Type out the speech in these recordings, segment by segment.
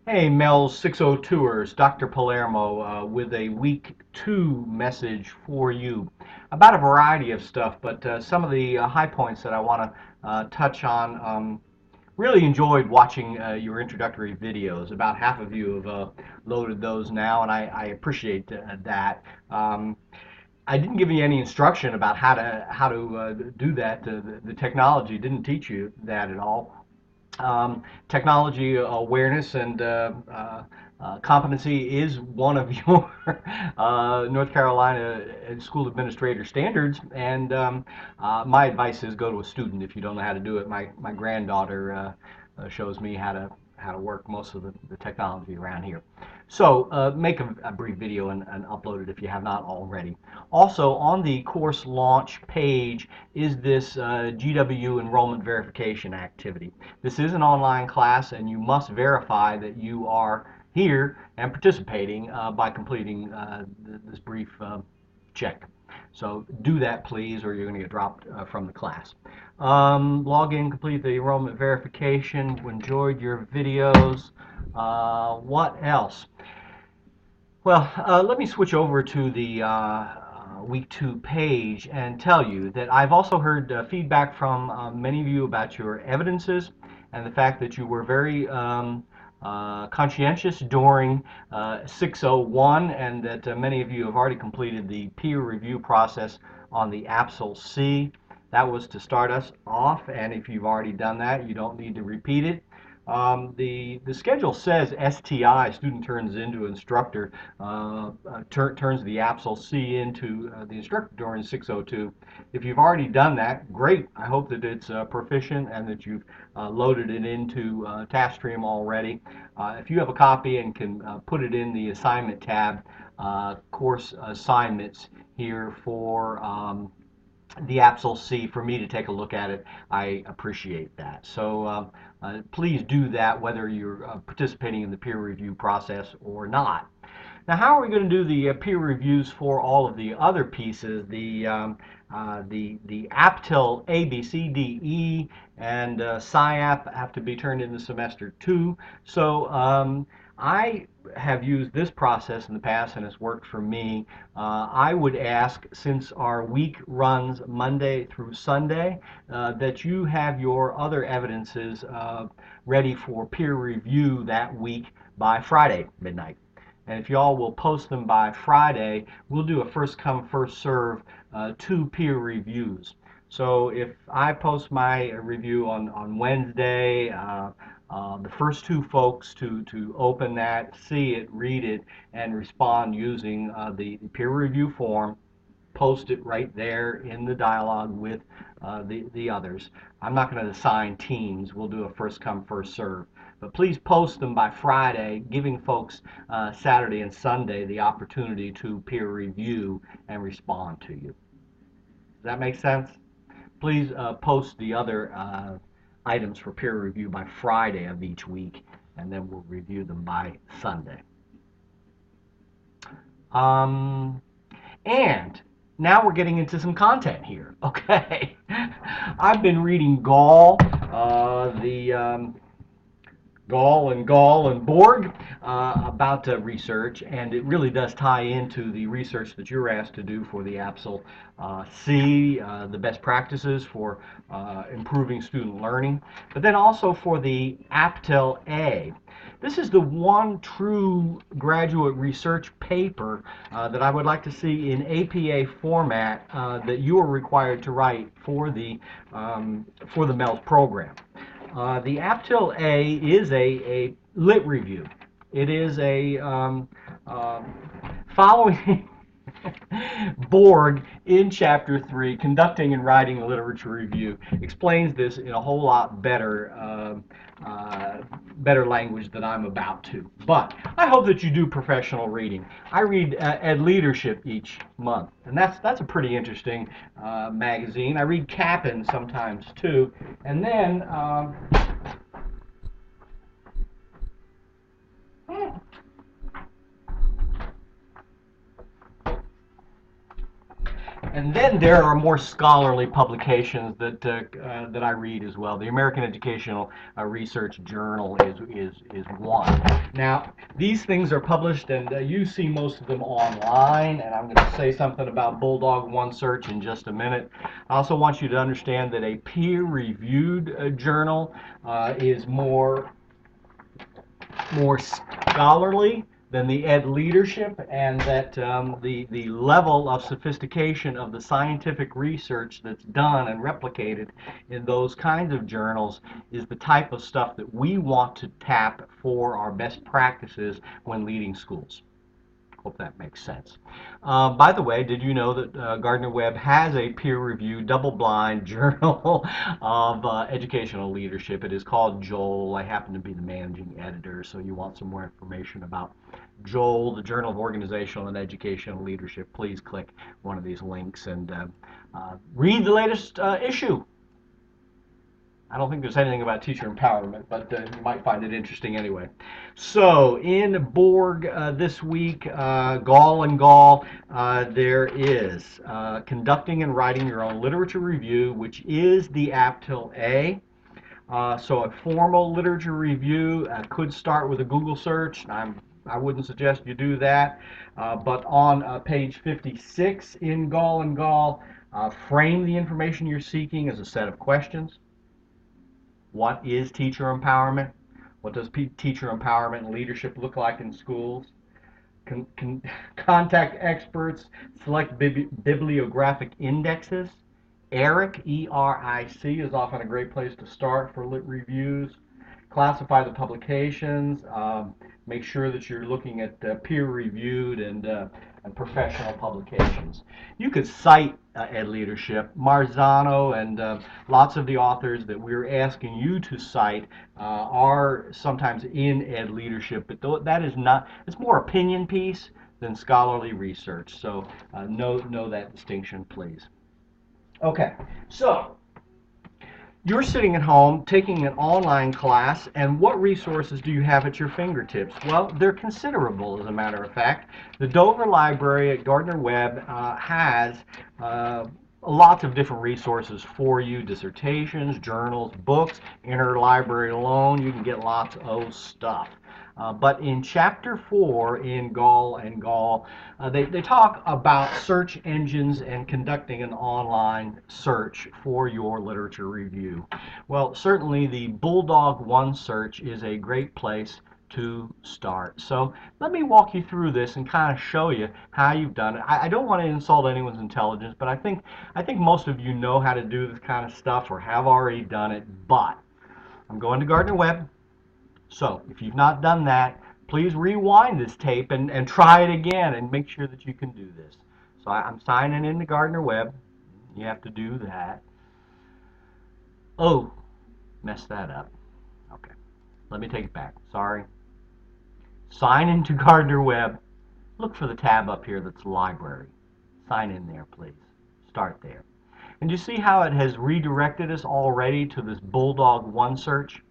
Hey, Mel's 602ers, Dr. Palermo with a week 2 message for you about a variety of stuff, but some of the high points that I want to touch on. Really enjoyed watching your introductory videos. About half of you have loaded those now, and I appreciate that. I didn't give you any instruction about how to do that. The technology didn't teach you that at all. Technology awareness and competency is one of your North Carolina school administrator standards. And my advice is go to a student if you don't know how to do it. My granddaughter shows me how to work most of the technology around here. So make a brief video and upload it if you have not already. Also, on the course launch page is this GW enrollment verification activity. This is an online class, and you must verify that you are here and participating by completing this brief check. So do that, please, or you're going to get dropped from the class. Log in, complete the enrollment verification. Enjoyed your videos. What else? Well, let me switch over to the week 2 page and tell you that I've also heard feedback from many of you about your evidences and the fact that you were very conscientious during 601, and that many of you have already completed the peer review process on the APSL-C. That was to start us off, and if you've already done that, you don't need to repeat it. The schedule says STI, student turns into instructor, turns the APSL-C into the instructor during 602. If you've already done that, great. I hope that it's proficient and that you've loaded it into TaskStream already. If you have a copy and can put it in the assignment tab, course assignments here for the APSL-C for me to take a look at it, I appreciate that. So please do that whether you're participating in the peer review process or not. Now, how are we going to do the peer reviews for all of the other pieces? The APTIL A, B, C, D, E, and SciAP have to be turned into semester 2. So I have used this process in the past and it's worked for me. I would ask, since our week runs Monday through Sunday, that you have your other evidences ready for peer review that week by Friday midnight. And if y'all will post them by Friday, we'll do a first come, first serve 2 peer reviews. So if I post my review on Wednesday, the first 2 folks to open that, see it, read it, and respond using the peer review form, post it right there in the dialogue with the others. I'm not going to assign teams. We'll do a first come, first serve. But please post them by Friday, giving folks Saturday and Sunday the opportunity to peer review and respond to you. Does that make sense? Please post the other items for peer review by Friday of each week, and then we'll review them by Sunday. Um, and now we're getting into some content here. Okay, I've been reading Gall, the Gall and Borg about research, and it really does tie into the research that you're asked to do for the APSL C, the best practices for improving student learning, but then also for the APTIL A. This is the one true graduate research paper that I would like to see in APA format that you are required to write for the MELS program. The APTIL A is a lit review. It is a following Borg in Chapter 3, conducting and writing a literature review, explains this in a whole lot better language than I'm about to. But I hope that you do professional reading. I read Ed Leadership each month, and that's a pretty interesting magazine. I read Cap'n sometimes too, and then And then there are more scholarly publications that I read as well. The American Educational Research Journal is one. Now, these things are published, and you see most of them online. And I'm going to say something about Bulldog OneSearch in just a minute. I also want you to understand that a peer-reviewed journal is more scholarly than the ed leadership, and that the level of sophistication of the scientific research that's done and replicated in those kinds of journals is the type of stuff that we want to tap for our best practices when leading schools. Hope that makes sense. By the way, did you know that Gardner-Webb has a peer-reviewed, double-blind journal of educational leadership? It is called Joel. I happen to be the managing editor, so you want some more information about Joel, the Journal of Organizational and Educational Leadership, please click one of these links and read the latest issue. I don't think there's anything about teacher empowerment, but you might find it interesting anyway. So in Borg this week, Gall and Gall, there is conducting and writing your own literature review, which is the APTIL A. So a formal literature review could start with a Google search. I wouldn't suggest you do that. But on page 56 in Gall and Gall, frame the information you're seeking as a set of questions. What is teacher empowerment? What does teacher empowerment and leadership look like in schools? Contact experts, select bibliographic indexes. ERIC, E-R-I-C, is often a great place to start for lit reviews. Classify the publications. Make sure that you're looking at peer-reviewed and professional publications. You could cite Ed Leadership. Marzano and lots of the authors that we're asking you to cite are sometimes in Ed Leadership, but that is not, it's more opinion piece than scholarly research. So know that distinction, please. Okay, so you're sitting at home taking an online class, and what resources do you have at your fingertips? Well, they're considerable, as a matter of fact. The Dover Library at Gardner-Webb has lots of different resources for you: dissertations, journals, books. Interlibrary loan, you can get lots of stuff. But in Chapter 4 in Gall and Gall, they talk about search engines and conducting an online search for your literature review. Well, certainly the Bulldog OneSearch is a great place to start. So let me walk you through this and kind of show you how you've done it. I don't want to insult anyone's intelligence, but I think most of you know how to do this kind of stuff or have already done it. But I'm going to Gardner-Webb. So if you've not done that, please rewind this tape and try it again and make sure that you can do this. So I'm signing into Gardner-Webb. You have to do that. Oh, messed that up. Okay, let me take it back. Sorry. Sign into Gardner-Webb. Look for the tab up here that's Library. Sign in there, please. Start there. And you see how it has redirected us already to this Bulldog OneSearch?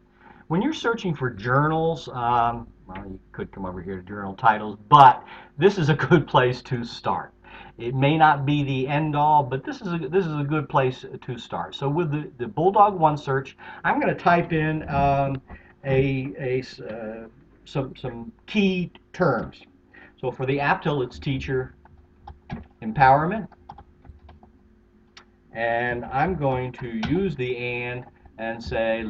When you're searching for journals, well, you could come over here to journal titles, but this is a good place to start. It may not be the end all, but this is a good place to start. So with the Bulldog OneSearch, I'm going to type in some key terms. So for the APTIL, it's teacher empowerment, and I'm going to use the and say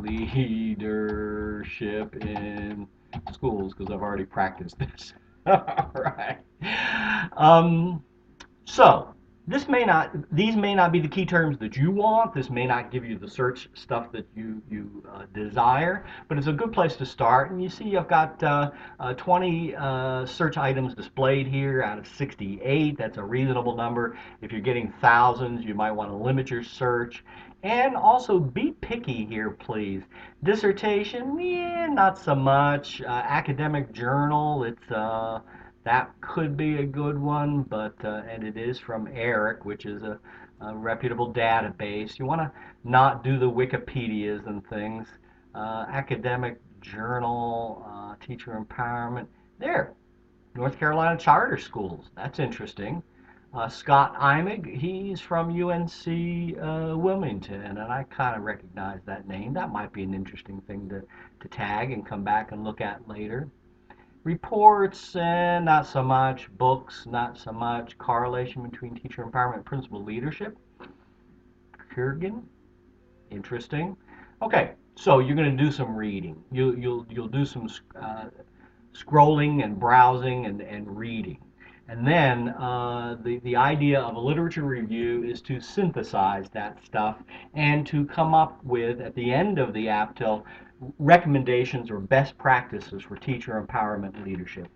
leadership in schools, because I've already practiced this. All right. So these may not be the key terms that you want. This may not give you the search stuff that you desire, but it's a good place to start. And you see I've got 20 search items displayed here out of 68. That's a reasonable number. If you're getting thousands, you might want to limit your search. And also be picky here, please. Dissertation, yeah, not so much. Academic journal, it's that could be a good one, but and it is from ERIC, which is a reputable database. You want to not do the Wikipedias and things. Academic journal, teacher empowerment. There, North Carolina charter schools. That's interesting. Scott Imig, he's from UNC Wilmington, and I kind of recognize that name. That might be an interesting thing to tag and come back and look at later. Reports, and not so much. Books, not so much. Correlation between teacher empowerment and principal leadership. Kurgan, interesting. Okay, so you're going to do some reading. You'll do some scrolling and browsing and reading. And then the idea of a literature review is to synthesize that stuff and to come up with, at the end of the APTEL, recommendations or best practices for teacher empowerment leadership.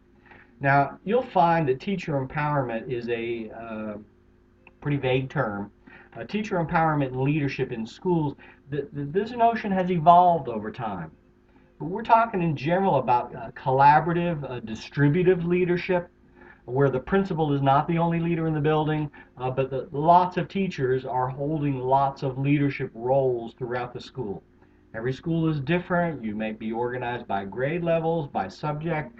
Now, you'll find that teacher empowerment is a pretty vague term. Teacher empowerment and leadership in schools, this notion has evolved over time. But we're talking in general about collaborative, distributive leadership, where the principal is not the only leader in the building, but lots of teachers are holding lots of leadership roles throughout the school. Every school is different. You may be organized by grade levels, by subject.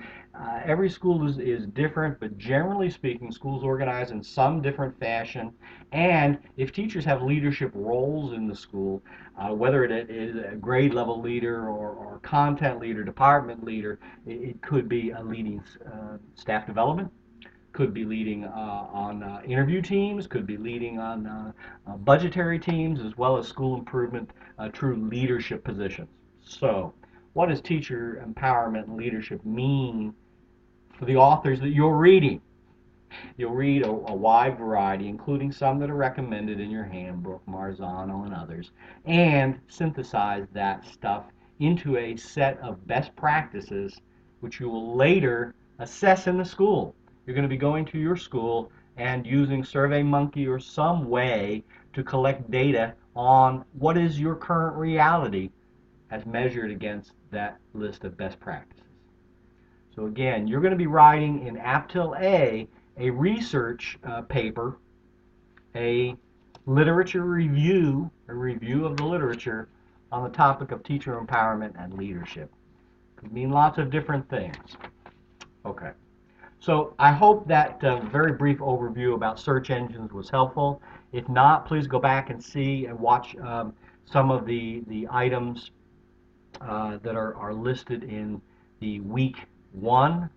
Every school is different, but generally speaking, schools organize in some different fashion. And if teachers have leadership roles in the school, whether it is a grade level leader or content leader, department leader, it could be a leading staff development, could be leading on interview teams, could be leading on budgetary teams, as well as school improvement, true leadership positions. So, what does teacher empowerment and leadership mean for the authors that you're reading? You'll read a wide variety, including some that are recommended in your handbook, Marzano and others, and synthesize that stuff into a set of best practices which you will later assess in the school. You're going to be going to your school and using SurveyMonkey or some way to collect data on what is your current reality as measured against that list of best practices. So again, you're going to be writing in APTEL A research paper, a literature review, a review of the literature on the topic of teacher empowerment and leadership. It could mean lots of different things. Okay. So I hope that very brief overview about search engines was helpful. If not, please go back and see and watch some of the items that are listed in the week 1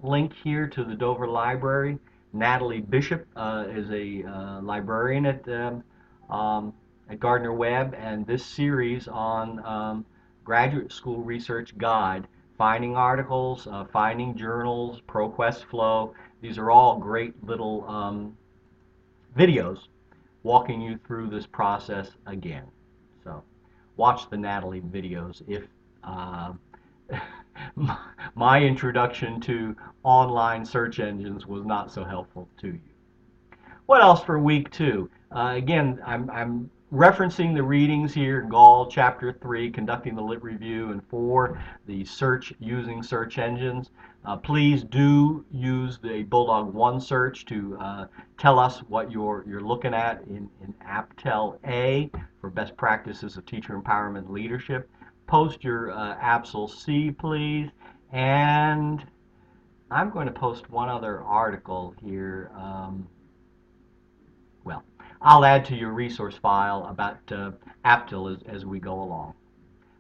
link here to the Dover Library. Natalie Bishop is a librarian at Gardner-Webb, and this series on Graduate School Research Guide, finding articles, finding journals, ProQuest Flow. These are all great little videos walking you through this process again. So watch the Natalie videos if my introduction to online search engines was not so helpful to you. What else for week 2? Again, I'm referencing the readings here, Gall, Chapter 3, Conducting the Lit Review, and 4, the search using search engines. Please do use the Bulldog One search to tell us what you're looking at in APTEL A for best practices of teacher empowerment and leadership. Post your APSL C, please. And I'm going to post one other article here. Well, I'll add to your resource file about APTEL as we go along.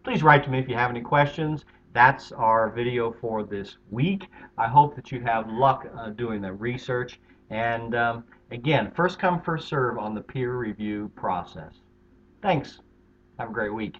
Please write to me if you have any questions. That's our video for this week. I hope that you have luck doing the research. And again, first come, first serve on the peer review process. Thanks. Have a great week.